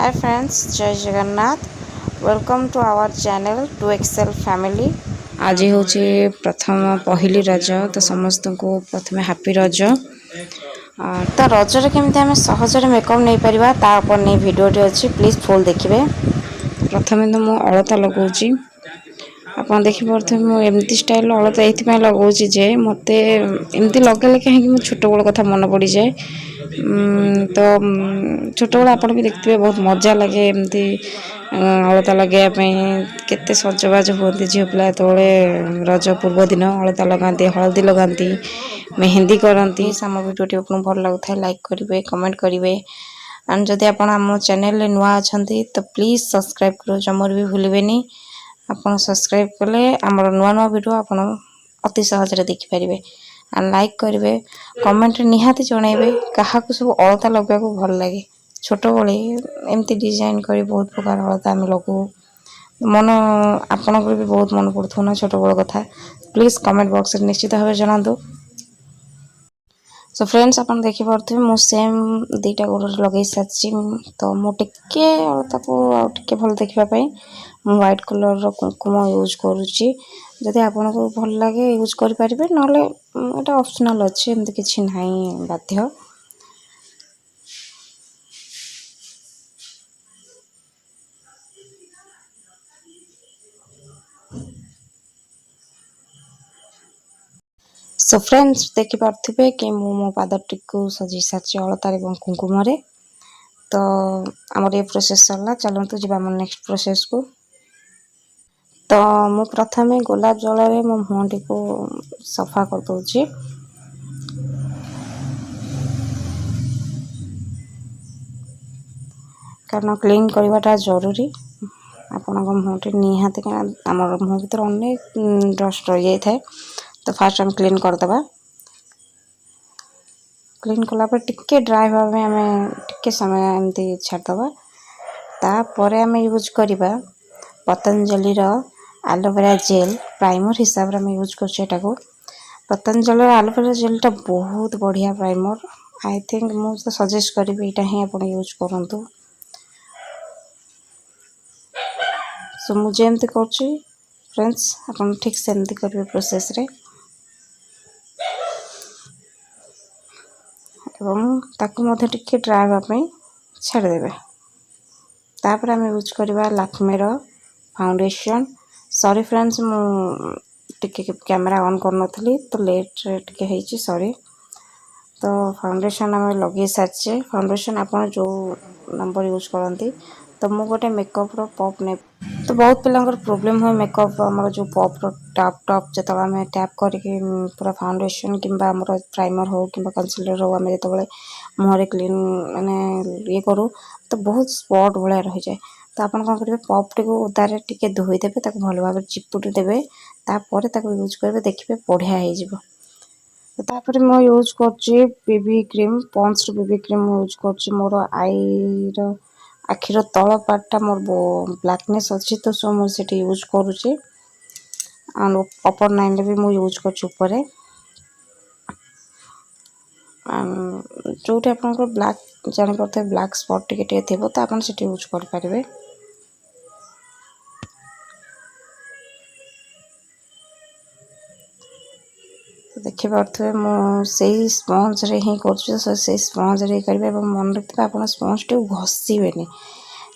Hi friends, जय Jagannath. Welcome to our channel to Excel family. आज हूँ प्रथम पहली रज, तो समस्त को प्रथम हैप्पी रज। तो रजरे केमती आम सहजरे मेकअप नहीं पारिबा तापर नहीं वीडियोटी अच्छी, प्लीज फुल देखिए। प्रथम तो मु अलता लगाऊँ, आप देखिपे मुझे स्टाइल अलता ये लगाऊँ जे मत एमती लगे कहीं छोट बड़ कथा मन पड़ जाए। तो छोट बड़ आप भी देखते बहुत मजा लगे एमती अलता लगे केते सजबाज होती झील पिला जो रज पूर्व दिन अलता लगाती, हलदी लगाती, मेहंदी करती। आम भिडियो आपको भल लगुता लाइक करेंगे, कमेंट करेंगे एंड जदि आप आम चैनल नुआ अच्छा तो प्लीज सब्सक्राइब कर जमर भी भूलें। आप सब्सक्राइब कले आमर नुआ नुआ वीडियो आप अति सहज देखिपारे एंड लाइक करेंगे, कमेंट निहाती जनइबे क्या सब अलता लगे भल लगे। छोट बड़े एमती डिजाइन कर बहुत प्रकार अलता आम लगू मन आपण भी बहुत मन पड़ू ना छोट बड़ कथा, प्लीज कमेंट बॉक्स में निश्चित भाव जनातु। सो फ्रेंड्स आप देखिपे मु सेम दुईटा गोड़ लगे सारी, तो मुझे टे भल देखापी मु व्हाइट कलर कुंकुम यूज करुच्ची। जदि आपन को भल लगे यूज करें ना ये ऑप्शनल अच्छे, एमती किसी ना बाध्य। सो फ्रेंड्स देखिपे कि मो पादटी को सजी सारी अलतार कुंकुम। तो आमर ये प्रोसेस सरला, चलतु जी नेक्स्ट प्रोसेस को। तो मु प्रथमे गोलाप जल मो मुहटी को सफा कर दूची। कारण क्लीन करवाटा जरूरी। आपण मुहटी निहाती आम मुह भर अनेक डस्ट रही जाए, तो फास्ट आम क्लीन करदे। क्लीन कलापर टिके ड्राई हाँवा आम टिके समय एमती छाड़दे। तापर आम यूज करवा पतंजलि एलोवेरा जेल प्राइमर हिसाब से आम यूज कर। पतंजलि एलोवेरा जेलटा बहुत बढ़िया प्राइमर, आई थिंक मुझे सजेस्ट करी यहाँ ही आप यूज करूँ। सो मुझे एमती कर फ्रेंड्स, आप ठीक से एमती करेंगे प्रोसेस रे। एवं टिके ड्राई हाँवा छाड़देवे। तापर आम यूज करवा लैक्मे फाउंडेशन। सॉरी फ्रेंड्स मुझे कैमरा ऑन कर तो लेट टे सॉरी। तो फाउंडेशन आम लगे सारी। फाउंडेशन आप जो नंबर यूज करती, तो मु गोटे मेकअप पॉप ने, तो बहुत पिलांकर प्रॉब्लम हुए मेकअप आमर जो पॉप टॉप टॉप जो आम टैप करके पूरा फाउंडेशन कि प्राइमर हो कि कंसीलर हो आम जो मुहर क्लीन माने ये करूँ, तो बहुत स्पॉट भाया रही जाए। तो आप कौन करेंगे पॉप टी उदारे टिके धोईदेवे, भल भाव चिपुटी देवे, तापर यूज करेंगे, देखिए बढ़िया हो। तापर मु यूज कर baby cream, Pond's baby cream use कर मोर आई आखिर तल पार्टा मोर ब्लैकनेस अच्छी, तो सो मुझे यूज करुच्ची। अपर नाइन भी मुझे यूज कर जो आप ब्लैक जापर ब्लैक स्पॉट टे थी, तो आप यूज करेंगे। देखिए मुझे स्पंज रे ही कर स्पंज रे करेंगे। मन रखिए आप स्पंज टी घसीबेनि,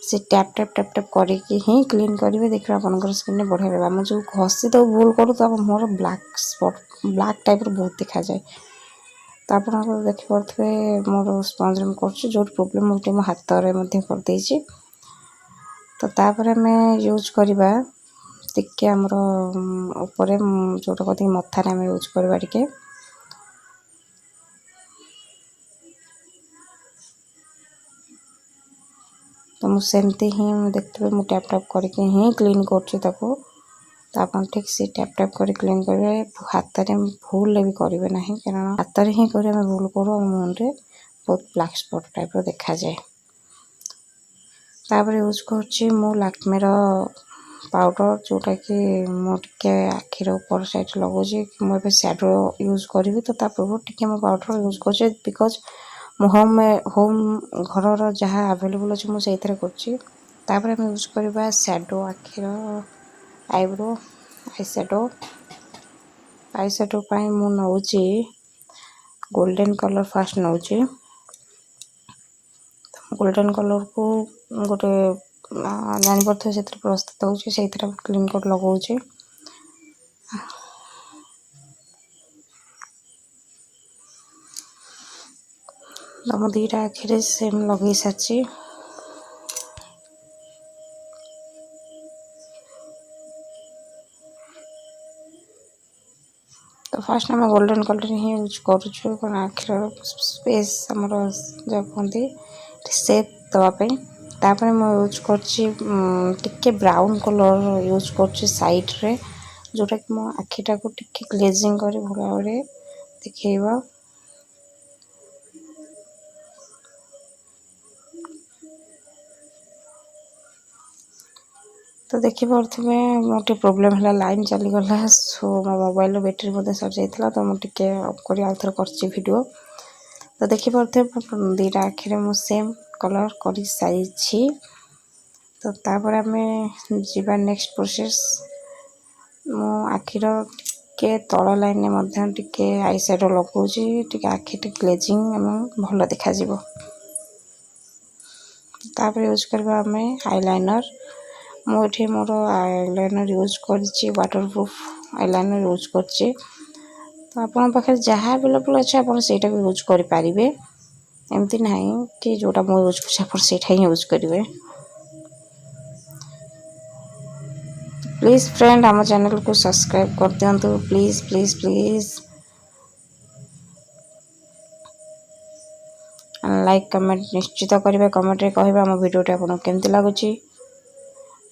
से टैप टैप टैप टैप करके ही क्लीन करेंगे। देखिए आप स्किन बढ़िया रहा। मुझे जो घसी तो भूल करूँ, तो more black spot black type बहुत देखा जाए। तो आप देखिपे मोर स्पंज में कर जो प्रोब्लेम मुझे मो हाथ में करदे। तो तापर आम यूज करवा टिके आमर ऊपर जोटा कहते मथार आम यूज करवा टिके। तो मुझे ही देखते मुझे टैप टैप करके ही क्लीन कर। तो आप ठीक से टैप टैप कर क्लीन करेंगे। हाथ में भूल भी करेंगे ना, कारण हाथ में ही करें भूल करूँ मुझे बहुत ब्लैक स्पॉट टाइप देखा जाए। तापर यूज कर लैक्मे पाउडर, जोटा कि मुझे आखिर ऊपर साइड लगुच। मुझे सैडो यूज करी, तो पूर्व टे पाउडर यूज कर बिकज ମୁଁ ହୋମ୍ ଘରର ଯାହା ଆଭେଲେବୁଲ୍ ଅଛି ମୁଁ ସେଇଥିରେ କରୁଛି। ତାପରେ ଆମେ ୟୁଜ୍ କରିବା ସ୍ୟାଡ଼ୋ, ଆଖିର ଆଇବ୍ରୋ ଆଇ ସ୍ୟାଡ଼ୋ ପାଇଁ ମୁଁ ନେଉଛି ଗୋଲ୍ଡେନ୍ କଲର୍ ଫାଷ୍ଟ ନେଉଛି। ଗୋଲ୍ଡେନ୍ କଲର୍କୁ ଗୋଟେ ଜାଣିପାରୁଥିବେ ସେଥିରେ ପ୍ରସ୍ତୁତ ହେଉଛି, ସେଇଥିରେ କ୍ଲିନ୍ କୋଟ୍ ଲଗାଉଛି। ତ ମୁଁ ଦୁଇଟା ଆଖିରେ ସେମ୍ ଲଗାଇ ସାରିଛି। ତ ଫାଷ୍ଟ ଆମେ ଗୋଲ୍ଡେନ୍ କଲର୍ ହିଁ ୟୁଜ୍ କରୁଛୁ, କାରଣ ଆଖିର ସ୍ପେସ୍ ଆମର ଯାହା କୁହନ୍ତି ସେପ୍ ଦେବା ପାଇଁ। ତାପରେ ମୁଁ ୟୁଜ୍ କରୁଛି ଟିକେ ବ୍ରାଉନ୍ କଲର୍ ୟୁଜ୍ କରୁଛି ସାଇଡ଼୍ରେ, ଯେଉଁଟାକି ମୋ ଆଖିଟାକୁ ଟିକେ ଗ୍ଲେଜିଂ କରି ଭଲ ଭାବରେ ଦେଖେଇବ। ତ ଦେଖିପାରୁଥିବେ ମୋର ଟିକେ ପ୍ରୋବ୍ଲେମ୍ ହେଲା, ଲାଇନ୍ ଚାଲିଗଲା, ସୋ ମୋ ମୋବାଇଲ୍ର ବ୍ୟାଟେରୀ ମଧ୍ୟ ସରିଯାଇଥିଲା। ତ ମୁଁ ଟିକେ ଅଫ୍ କରି ଆଉ ଥରେ କରିଛି ଭିଡ଼ିଓ। ତ ଦେଖିପାରୁଥିବେ ଦୁଇଟା ଆଖିରେ ମୁଁ ସେମ୍ କଲର୍ କରିସାରିଛି। ତ ତାପରେ ଆମେ ଯିବା ନେକ୍ସଟ ପ୍ରୋସେସ୍। ମୁଁ ଆଖିର ଟିକେ ତଳ ଲାଇନ୍ରେ ମଧ୍ୟ ଟିକେ ଆଇ ସ୍ୟାଡ଼ୋ ଲଗାଉଛି, ଟିକେ ଆଖି ଟିକେ ଗ୍ଲେଜିଂ ଏବଂ ଭଲ ଦେଖାଯିବ। ତାପରେ ୟୁଜ୍ କରିବା ଆମେ ଆଇଲାଇନର୍। ମୁଁ ଏଠି ମୋର ଆଇଲାଇନର୍ ୟୁଜ୍ କରିଛି, ୱାଟର୍ପ୍ରୁଫ୍ ଆଇଲାଇନର୍ ୟୁଜ୍ କରିଛି। ତ ଆପଣଙ୍କ ପାଖରେ ଯାହା ଆଭେଲେବୁଲ୍ ଅଛି ଆପଣ ସେଇଟା ବି ୟୁଜ୍ କରିପାରିବେ। ଏମିତି ନାହିଁ କି ଯେଉଁଟା ମୁଁ ୟୁଜ୍ କରୁଛି ଆପଣ ସେଇଟା ହିଁ ୟୁଜ୍ କରିବେ। ପ୍ଲିଜ୍ ଫ୍ରେଣ୍ଡ ଆମ ଚ୍ୟାନେଲକୁ ସବସ୍କ୍ରାଇବ୍ କରିଦିଅନ୍ତୁ, please please please. Like comment ନିଶ୍ଚିତ କରିବେ, କମେଣ୍ଟରେ କହିବେ ଆମ ଭିଡ଼ିଓଟି ଆପଣଙ୍କୁ କେମିତି ଲାଗୁଛି,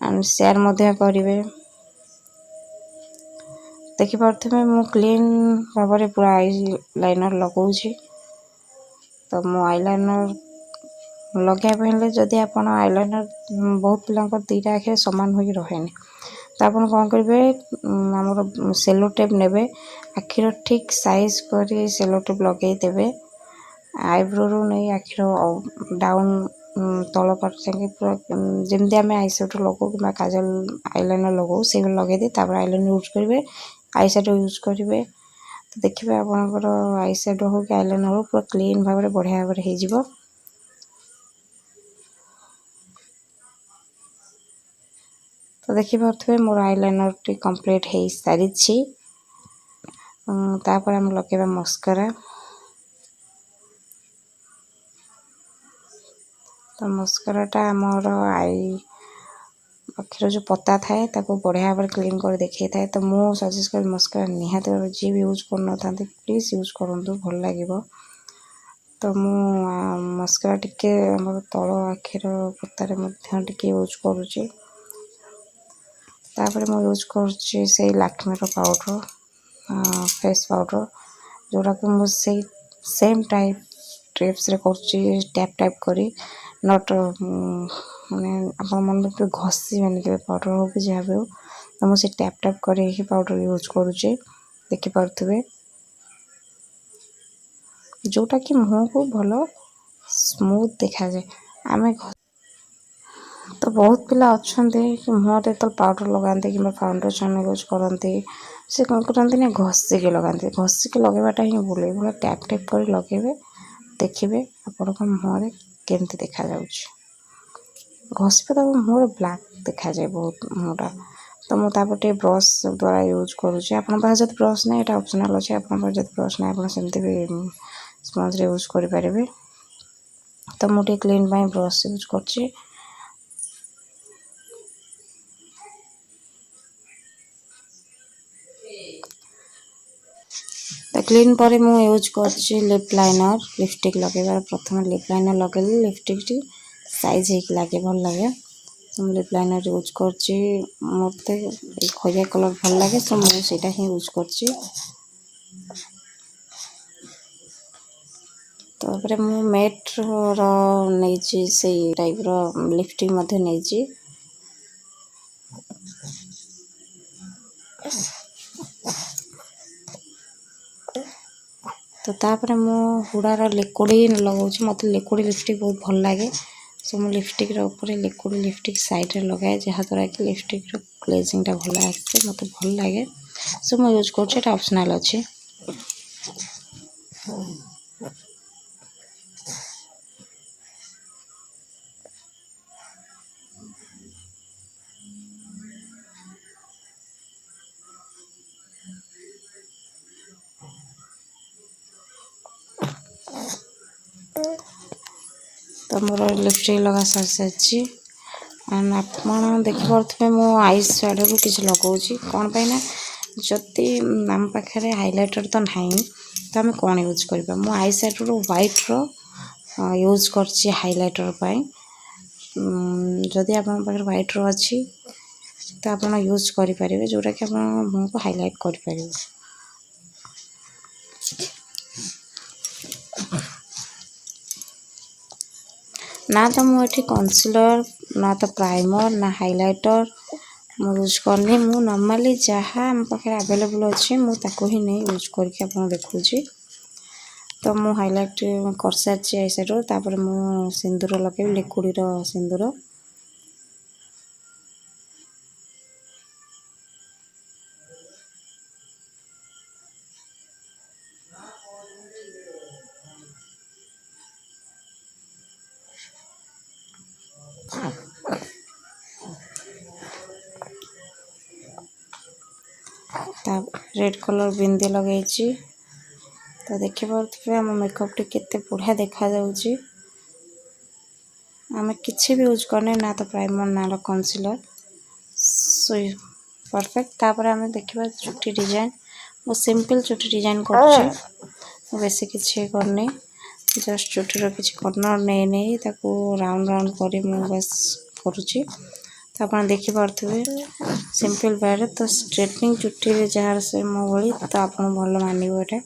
ଆଣ୍ଡ ସେୟାର ମଧ୍ୟ କରିବେ। ଦେଖିପାରୁଥିବେ ମୁଁ କ୍ଲିନ୍ ଭାବରେ ପୁରା ଆଇଲାଇନର୍ ଲଗାଉଛି। ତ ମୁଁ ଆଇଲାଇନର୍ ଲଗାଇବା ହେଲେ ଯଦି ଆପଣ ଆଇଲାଇନର୍ ବହୁତ ପିଲାଙ୍କର ଦୁଇଟା ଆଖିରେ ସମାନ ହୋଇକି ରହେନି, ତ ଆପଣ କ'ଣ କରିବେ, ଆମର ସେଲୋ ଟେପ୍ ନେବେ, ଆଖିର ଠିକ୍ ସାଇଜ୍ କରି ସେଲୋ ଟେପ୍ ଲଗାଇ ଦେବେ। ଆଇବ୍ରୋରୁ ନେଇ ଆଖିର ଡାଉନ୍ ତଳ ପାର୍ଟ ଯାକେ ପୁରା ଯେମିତି ଆମେ ଆଇ ସ୍ୟାଡ଼ୋ ଲଗାଉ କିମ୍ବା କାଜଲ ଆଇଲାଇନର୍ ଲଗାଉ ସେଇଭଳି ଲଗାଇଦେଇ ତାପରେ ଆଇଲାଇନର୍ ୟୁଜ୍ କରିବେ, ଆଇ ସ୍ୟାଡ଼ୋ ୟୁଜ୍ କରିବେ। ତ ଦେଖିବେ ଆପଣଙ୍କର ଆଇ ସ୍ୟାଡ଼ୋ ହେଉ କି ଆଇଲାଇନର୍ ହେଉ ପୁରା କ୍ଲିନ୍ ଭାବରେ ବଢ଼ିଆ ଭାବରେ ହେଇଯିବ। ତ ଦେଖିପାରୁଥିବେ ମୋର ଆଇଲାଇନର୍ଟି କମ୍ପ୍ଲିଟ୍ ହେଇସାରିଛି। ତାପରେ ଆମେ ଲଗାଇବା ମସ୍କାରା। ତ ମସ୍କାରାଟା ଆମର ଆଖିର ଯେଉଁ ପତା ଥାଏ ତାକୁ ବଢ଼ିଆ ଭାବରେ କ୍ଲିନ୍ କରି ଦେଖେଇଥାଏ। ତ ମୁଁ ସଜେଷ୍ଟ କরি ମସ୍କାରା ନିହାତି ଭାବରେ ଯିଏ ବି ୟୁଜ୍ କରୁନଥାନ୍ତି ପ୍ଲିଜ୍ ୟୁଜ୍ କରନ୍ତୁ, ଭଲ ଲାଗିବ। ତ ମୁଁ ମସ୍କାରା ଟିକେ ଆମର ତଳ ଆଖିର ପତାରେ ମଧ୍ୟ ଟିକେ ୟୁଜ୍ କରୁଛି। ତାପରେ ମୁଁ ୟୁଜ୍ କରୁଛି ସେଇ ଲାକ୍ମିର ପାଉଡ଼ର, ଫେସ୍ ପାଉଡ଼ର, ଯେଉଁଟାକୁ ମୁଁ ସେଇ ସେମ୍ ଟ୍ରିପ୍ସରେ କରୁଛି, ଟ୍ୟାପ୍ କରି ନଟ୍ ମାନେ ଆପଣ ମନେ ରଖିବେ ଘଷିବେନି କେବେ ପାଉଡ଼ର ହେଉ କି ଯାହା ବି ହେଉ। ତ ମୁଁ ସେ ଟ୍ୟାପ୍ କରି ହିଁ ପାଉଡ଼ର ୟୁଜ୍ କରୁଛି, ଦେଖିପାରୁଥିବେ, ଯେଉଁଟାକି ମୁହଁକୁ ଭଲ ସ୍ମୁଥ୍ ଦେଖାଯାଏ। ତ ବହୁତ ପିଲା ଅଛନ୍ତି କି ମୁହଁରେ ଯେତେବେଳେ ପାଉଡ଼ର ଲଗାନ୍ତି କିମ୍ବା ଫାଉଣ୍ଡେସନ୍ ୟୁଜ୍ କରନ୍ତି, ସେ କ'ଣ କରନ୍ତି ନା ଘଷିକି ଲଗାନ୍ତି। ଘଷିକି ଲଗାଇବାଟା ହିଁ ଭୁଲ, ଏଭଳିଆ ଟ୍ୟାପ୍ କରି ଲଗାଇବେ, ଦେଖିବେ ଆପଣଙ୍କ ମୁହଁରେ କେମିତି ଦେଖାଯାଉଛି। ଘଷିବେ ତ ମୁହଁରେ ବ୍ଲାକ୍ ଦେଖାଯାଏ ବହୁତ ମୁହଁଟା। ତ ମୁଁ ତାପରେ ଟିକେ ବ୍ରସ୍ ଦ୍ୱାରା ୟୁଜ୍ କରୁଛି। ଆପଣଙ୍କ ପାଖରେ ଯଦି ବ୍ରସ୍ ନାହିଁ ଏଇଟା ଅପସନାଲ୍ ଅଛି, ଆପଣଙ୍କ ପାଖରେ ଯଦି ବ୍ରସ୍ ନାହିଁ ଆପଣ ସେମିତି ବି ସ୍ପଞ୍ଜରେ ୟୁଜ୍ କରିପାରିବେ। ତ ମୁଁ ଟିକେ କ୍ଲିନ୍ ପାଇଁ ବ୍ରସ୍ ୟୁଜ୍ କରୁଛି। ତ କ୍ଲିନ୍ ପରେ ମୁଁ ୟୁଜ୍ କରୁଛି ଲିପ୍ ଲାଇନର୍। ଲିପଷ୍ଟିକ୍ ଲଗାଇବାର ପ୍ରଥମେ ଲିପ୍ ଲାଇନର୍ ଲଗାଇଲେ ଲିପଷ୍ଟିକ୍ଟି ସାଇଜ୍ ହେଇକି ଲାଗେ, ଭଲ ଲାଗେ। ମୁଁ ଲିପ୍ ଲାଇନର୍ ୟୁଜ୍ କରୁଛି, ମୋତେ ଏଇ ଖଇରିଆ କଲର୍ ଭଲ ଲାଗେ, ତ ମୁଁ ସେଇଟା ହିଁ ୟୁଜ୍ କରୁଛି। ତାପରେ ମୁଁ ମେଟ୍ର ନେଇଛି, ସେଇ ଟାଇପ୍ର ଲିପଷ୍ଟିକ୍ ମଧ୍ୟ ନେଇଛି। तो तापर मु हुडार लिक्विड लगाऊँ मत लिक्विड लिपस्टिक बहुत भल लगे सो मु लिपस्टिक ऊपर लिक्विड लिपस्टिक साइड रे लगाए जहाँद्वारा कि लिपस्टिक ग्लेजिंग टा भल आसे मत भल लगे सो मु यूज कर ऑप्शनल अच्छे। तो मोर लिपस्टिक लगा सारी सारी एंड आप देखिपे मो आईज शैडो किसी लगाऊँ कौन पाइना जदि आम पाखे हाइलाइटर तो ना तो आम कौन यूज करवा मो आई शैडो व्हाइट रो यूज कर हाइलाइटर जदि आप व्हाइट रो अच्छी तो आप यूज करेंगे जोटा कि मुँह को हाइलाइट करें। ना तो मुझे कन्सिलर ना तो प्राइमर ना हाइलाइटर मु यूज करनी मु नॉर्मली जहाँ आम पाखे अवेलेबल अच्छे मुझे ही नहीं यूज करके आप देखुची। तो मु हाइलाइट कर सारी आई साइड तापर मु सिंदूर लगे लिक्विड सिंदूर रेड कलर बिंदी लगे तो देखिए आम मेकअप टी केते बढ़िया देखा जाउची। आम किसी भी यूज करने ना तो प्राइमर ना कन्सिलर सो परफेक्ट। तापर आम देखा चुटी डिजाइन वो सिंपल चुटी डिजाइन कर बेसी किसी करनी जस्ट चुटीर किसी कर्नर नहीं नहीं राउंड राउंड कर बस करुँची। तो आप देखिपे सिंपल वे तो स्ट्रेटनिंग चुटी जहाँ से मो भली तो आप भल मानव ये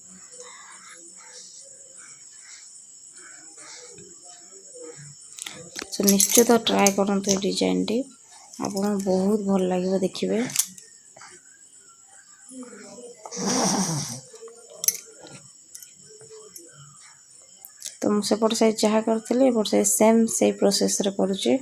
तो निश्चित ट्राए करूँ डिजाइन टी आप बहुत भल लगे देखिए। तो मुझे सेपट साइज जहाँ करी एपट साइज सेम से प्रोसेस रे करुँची।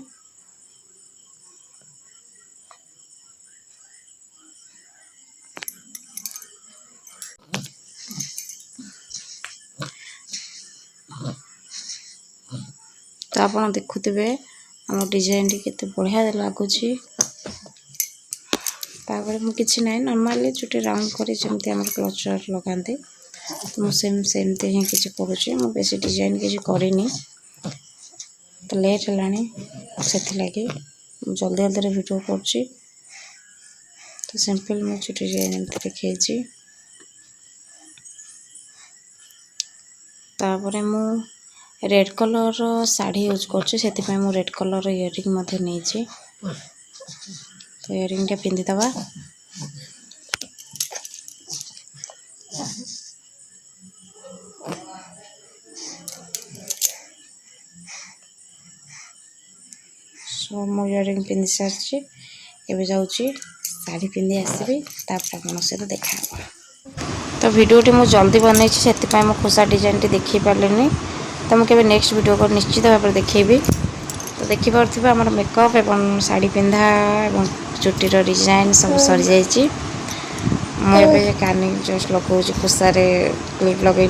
तो आप देखुवे आम डिजाइन टी केते बढ़िया लगुच। मुझे ना नॉर्मली चुटी राउंड कर क्लचर लगाते तो मुझे सेमती ही किसी करुँची मु बेसी डिजाइन किसी करनी तो लेट है से लगे जल्दी जल्दी वीडियो कर तो सिंपल मु चुटी डिजाइन एमती देखी। तापर मु रेड कलर साड़ी यूज कर मु रेड कलर इयरिंग नहीं तो इयरिंग टा पिंधिदबा। सो मु इयरिंग पिंधि सारी एवं जाऊँगी शाढ़ी पिंधि आसबि आपन सहित देखा। तो वीडियोटी मु जल्दी बनई से खुशा डिजाइन टी देखी पारे तो मुझे नेक्स्ट वीडियो को निश्चित भाव में देखेबी। तो देखिपे आम मेकअप एवं शाढ़ी पिंधा एवं चुटीर डिजाइन सब सरी जाइए। मुझे कानी जस्ट लगाऊँ खुशारे क्लिप लगे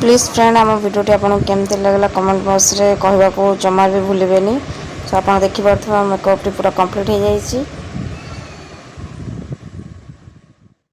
प्लीज फ्रेंड आम वीडियोटी आपको केमती लगला कमेंट बॉक्स रे कहवा को जमा भी भूलें। तो आप देखिपे मेकअप टी पूरा कंप्लीट हो जाइए।